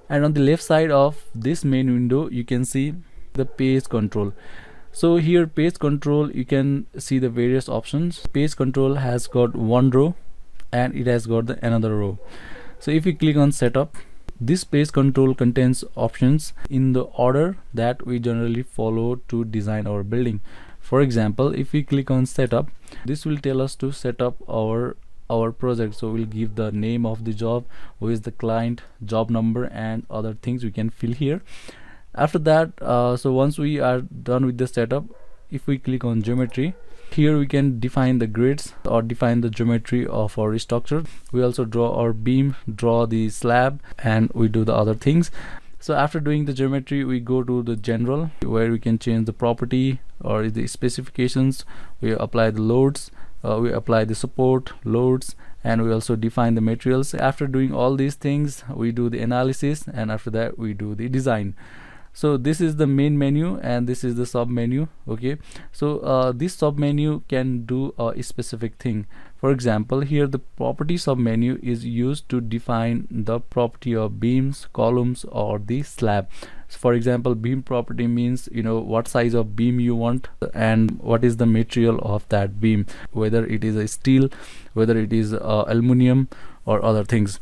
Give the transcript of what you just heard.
And on the left side of this main window you can see the page control. So here page control, you can see the various options. Page control has got one row and it has got another row. So if you click on setup, this page control contains options in the order that we generally follow to design our building. For example, if we click on setup, this will tell us to set up our project. So we'll give the name of the job, who is the client, job number, and other things we can fill here. After that, so once we are done with the setup, if we click on geometry, here we can define the grids or define the geometry of our structure. We also draw our beam, draw the slab, and we do the other things. So after doing the geometry, we go to the general, where we can change the property or the specifications. We apply the loads, we apply the support loads, and we also define the materials. After doing all these things, we do the analysis, and after that we do the design. So this is the main menu and this is the sub menu. Okay, so this sub menu can do a specific thing. For example, here the property sub menu is used to define the property of beams, columns, or the slab. So for example, beam property means, you know, what size of beam you want and what is the material of that beam, whether it is a steel, whether it is aluminum, or other things.